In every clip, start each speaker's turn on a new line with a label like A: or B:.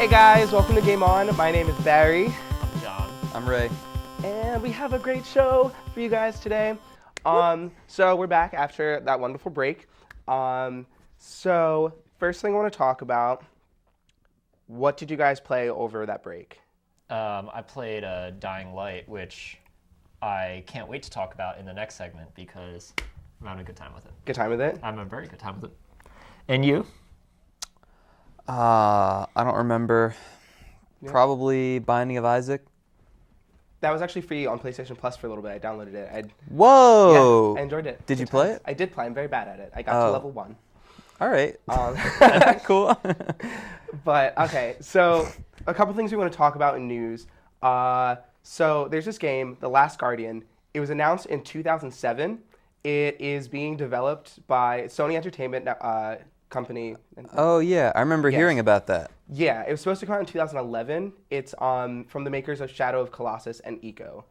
A: Hey guys, welcome to Game On. My name is Barry.
B: I'm John.
C: I'm Ray.
A: And we have a great show for you guys today. So we're back after that wonderful break. So first thing I want to talk about, what did you guys play over that break?
B: I played Dying Light, which I can't wait to talk about in the next segment because I'm having a good time with it.
A: Good time with it?
B: I'm having a very good time with it. And you?
C: I don't remember.
A: Yeah.
C: Probably Binding of Isaac.
A: That was actually free on PlayStation Plus for a little bit. I downloaded it.
C: Whoa!
A: Yeah, I enjoyed it.
C: Did you
A: Good
C: play
A: times.
C: it?
A: I did play. I'm very bad at it. I got to level 1.
C: All right.
A: Cool.
C: Cool.
A: But, okay, so a couple things we want to talk about in news. So there's this game, The Last Guardian. It was announced in 2007. It is being developed by Sony Entertainment company.
C: Oh, yeah. I remember
A: Yes.
C: hearing about that.
A: Yeah, it was supposed to come out in 2011. It's from the makers of Shadow of Colossus and Ico.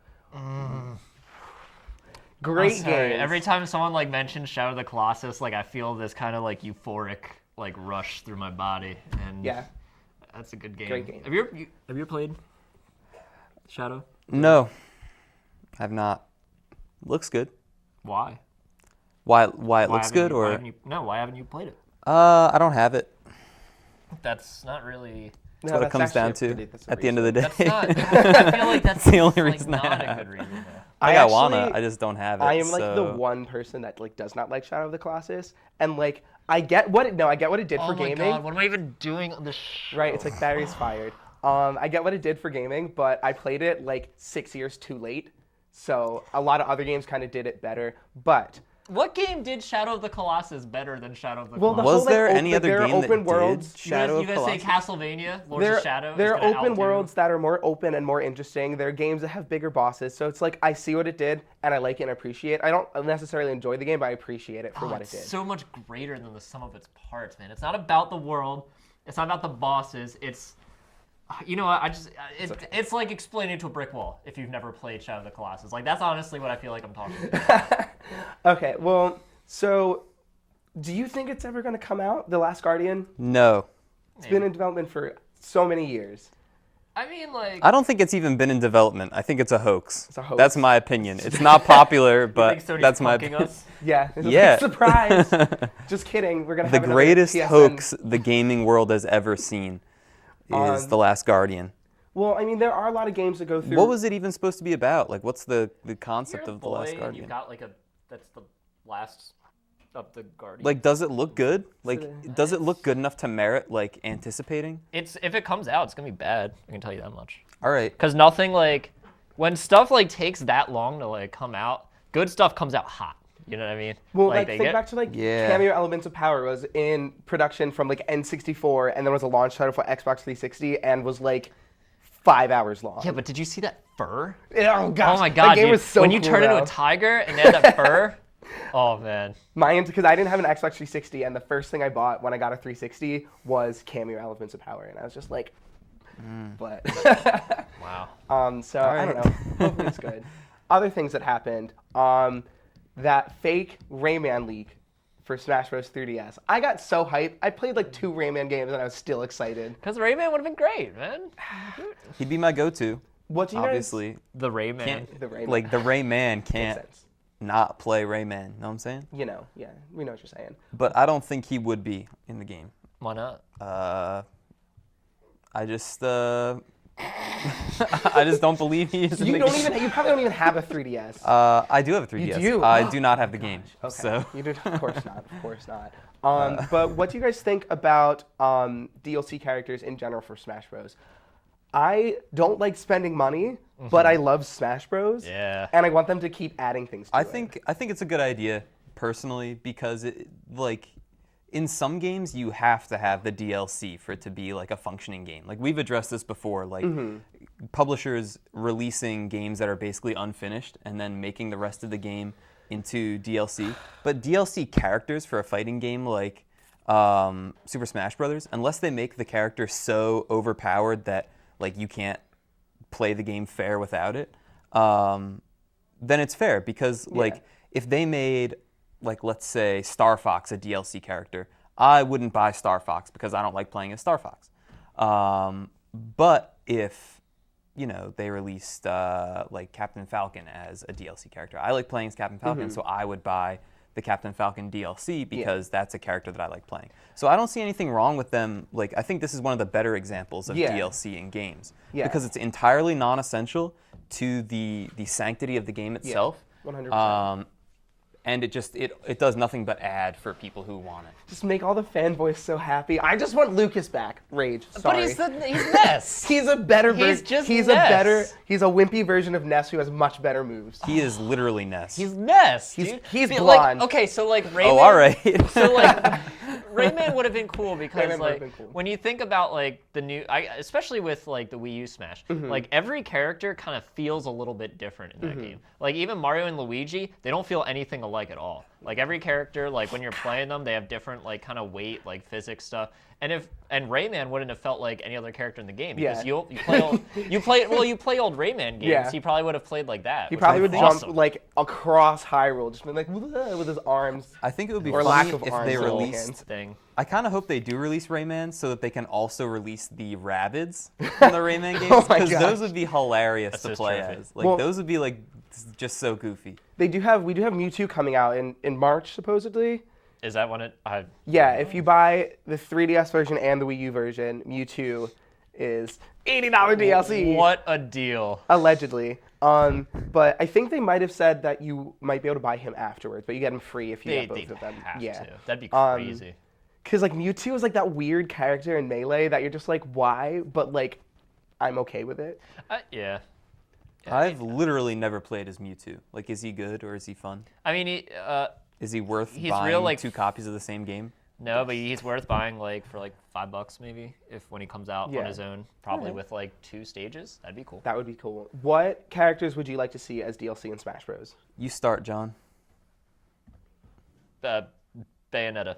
A: Great game.
B: Every time someone mentions Shadow of the Colossus, I feel this kind of euphoric rush through my body, and
A: Yeah.
B: that's a good game.
A: Great game.
B: Have you ever played Shadow?
C: No, I've not. Looks good.
B: Why?
C: Why it looks
B: haven't
C: good,
B: you-
C: or
B: why haven't you played it?
C: I don't have it.
B: That's not really.
C: That's what it comes down to at the end of the day.
B: That's not. I feel like that's
C: the only reason I
B: not a
C: have
B: good reason. Though.
C: I wanna. I just don't have it.
A: I am
C: so.
A: the one person that does not like Shadow of the Colossus, and I get what it did for
B: Oh my
A: gaming.
B: god, what am I even doing on this show?
A: Right, it's like Barry's fired. I get what it did for gaming, but I played it 6 years too late. So a lot of other games kind of did it better, but
B: What game did Shadow of the Colossus better than Shadow of the
A: well, the
B: Colossus?
C: Was there
A: whole,
C: any other
A: there are
C: game that
A: open worlds.
C: did Shadow
B: you
C: of
B: gonna say
C: Colossus?
B: Castlevania, Lords of Shadow? is
A: There are
B: gonna
A: open
B: outdo-
A: worlds that are more open and more interesting. There are games that have bigger bosses. So it's I see what it did, and I like it and appreciate it. I don't necessarily enjoy the game, but I appreciate it for what it
B: It's
A: did.
B: so much greater than the sum of its parts, man. It's not about the world. It's not about the bosses. It's, you know what? It's like explaining to a brick wall if you've never played Shadow of the Colossus. That's honestly what I feel like I'm talking about.
A: Okay, well, so do you think it's ever going to come out, The Last Guardian?
C: No.
A: It's been in development for so many years.
B: I mean,
C: I don't think it's even been in development. I think it's a hox.
A: It's a hoax.
C: That's my opinion. It's not popular, but
B: think Sony's
C: that's my
B: punking
C: opinion.
B: us?
A: Yeah. It's
C: Yeah.
A: a surprise. Just kidding. We're going to
C: The
A: have
C: greatest
A: another PSN.
C: hoax the gaming world has ever seen is The Last Guardian.
A: Well, I mean, there are a lot of games that go through.
C: What was it even supposed to be about? What's the concept
B: You're a
C: of The Last
B: boy and
C: Guardian?
B: you've got that's the last of the Guardian.
C: Does it look good?
A: it-
C: Does it look good enough to merit anticipating?
B: If it comes out, it's gonna be bad. I can tell you that much.
C: All right.
B: Because nothing when stuff takes that long to come out, good stuff comes out hot. You know what I mean?
A: Well,
B: they
A: think
B: get,
A: back to
C: Yeah.
A: Cameo Elements of Power was in production from N64, and then was a launch title for Xbox 360, and was 5 hours long.
B: Yeah, but did you see that fur?
A: Oh gosh.
B: Oh my god,
A: that game
B: dude!
A: was so
B: when you
A: cool,
B: turn into
A: though.
B: a tiger and they had that fur, oh man.
A: Because I didn't have an Xbox 360, and the first thing I bought when I got a 360 was Cameo Elements of Power, and I was just but
B: Wow.
A: so I don't know. Hopefully it's good. Other things that happened, that fake Rayman leak for Smash Bros. 3DS. I got so hyped. I played 2 Rayman games, and I was still excited.
B: Because Rayman would have been great, man.
C: He'd be my go-to.
A: What do you
C: Obviously,
B: The Rayman.
C: can't
A: The Rayman.
C: the Rayman
A: Makes
C: can't
A: sense.
C: not play Rayman. Know what I'm saying?
A: Yeah, we know what you're saying.
C: But I don't think he would be in the game.
B: Why not?
C: I just I just don't believe he is in the game.
A: You probably don't even have a 3DS.
C: I do have a 3DS.
A: do?
C: I do not have the game.
A: Okay.
C: So
A: You do, of course not. Of course not. But what do you guys think about DLC characters in general for Smash Bros? I don't like spending money, but I love Smash Bros.
B: Yeah.
A: And I want them to keep adding things to
C: I
A: it.
C: think it's a good idea personally because in some games you have to have the DLC for it to be a functioning game. We've addressed this before, publishers releasing games that are basically unfinished and then making the rest of the game into DLC. But DLC characters for a fighting game like Super Smash Brothers, unless they make the character so overpowered that you can't play the game fair without it, then it's fair because if they made let's say Star Fox a DLC character, I wouldn't buy Star Fox because I don't like playing as Star Fox. But if they released like Captain Falcon as a DLC character, I like playing as Captain Falcon, so I would buy the Captain Falcon DLC because that's a character that I like playing. So I don't see anything wrong with them. Like, I think this is one of the better examples of DLC in games because it's entirely non-essential to the sanctity of the game itself.
A: 100%.
C: And it does nothing but add for people who want it.
A: Just make all the fanboys so happy. I just want Lucas back. Rage. Sorry.
B: But he's Ness.
A: He's a better version.
B: He's Ness.
A: He's a wimpy version of Ness who has much better moves.
C: He is literally Ness.
B: He's Ness, dude.
A: He's
B: See,
A: blonde.
B: Like, okay, so like Rayman.
C: Oh, all right.
B: So like Rayman would have been cool because
A: Rayman would've been cool.
B: when you think about like the new, especially with like the Wii U Smash, like every character kind of feels a little bit different in that game. Like even Mario and Luigi, they don't feel anything alike at all. Like every character, like when you're playing them, they have different like kind of weight, like physics stuff. And Rayman wouldn't have felt like any other character in the game because you play old Rayman games.
A: Yeah.
B: He probably would have played like that.
A: He probably would
B: awesome.
A: jump like across Hyrule, just been like with his arms.
C: I think it would be
A: Or
C: funny
A: lack of
C: if
A: arms
C: they
A: and
C: released.
A: hands.
B: thing.
C: I kind of hope they do release Rayman so that they can also release the Rabbids from the Rayman games
A: Oh my
C: because
A: gosh.
C: those would be hilarious
B: That's
C: to
B: just
C: play
B: terrific.
C: as. Like
A: Well-
C: those would be like just so goofy.
A: We do have Mewtwo coming out in March supposedly.
B: Is that when it?
A: Yeah, if you buy the 3DS version and the Wii U version, Mewtwo is $80 DLC.
B: What a deal!
A: Allegedly. But I think they might have said that you might be able to buy him afterwards, but you get him free if you get both of them.
B: Have
A: Yeah.
B: to. That'd be crazy.
A: Because like Mewtwo is like that weird character in Melee that you're just like, why? But like, I'm okay with it.
B: Yeah.
C: I've literally never played as Mewtwo. Like, is he good or is he fun?
B: I mean,
C: Is he worth
B: He's
C: buying
B: real, like,
C: 2 copies of the same game?
B: no, but he's worth buying like for like $5 maybe when he comes out
A: Yeah.
B: on his own, probably with like 2 stages. That'd be cool.
A: That would be cool. What characters would you like to see as DLC in Smash Bros?
C: You start, John.
B: Bayonetta.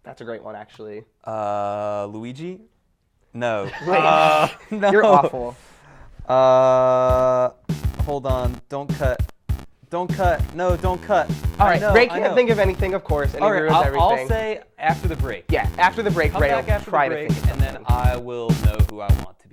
A: That's a great one, actually.
C: Luigi? No.
A: Wait,
C: No.
A: you're awful.
C: Hold on. Don't cut. Don't cut. No, don't cut.
A: All right, Ray
C: I
A: can't
C: know.
A: think of anything, of course, and
C: All
A: he
C: right,
A: ruins everything.
C: I'll say after the break.
A: Yeah, after the break,
C: Come
A: Ray
C: back
A: will
C: after
A: try
C: the
A: to
C: break,
A: think of
C: and then
A: something.
C: I will know who I want to.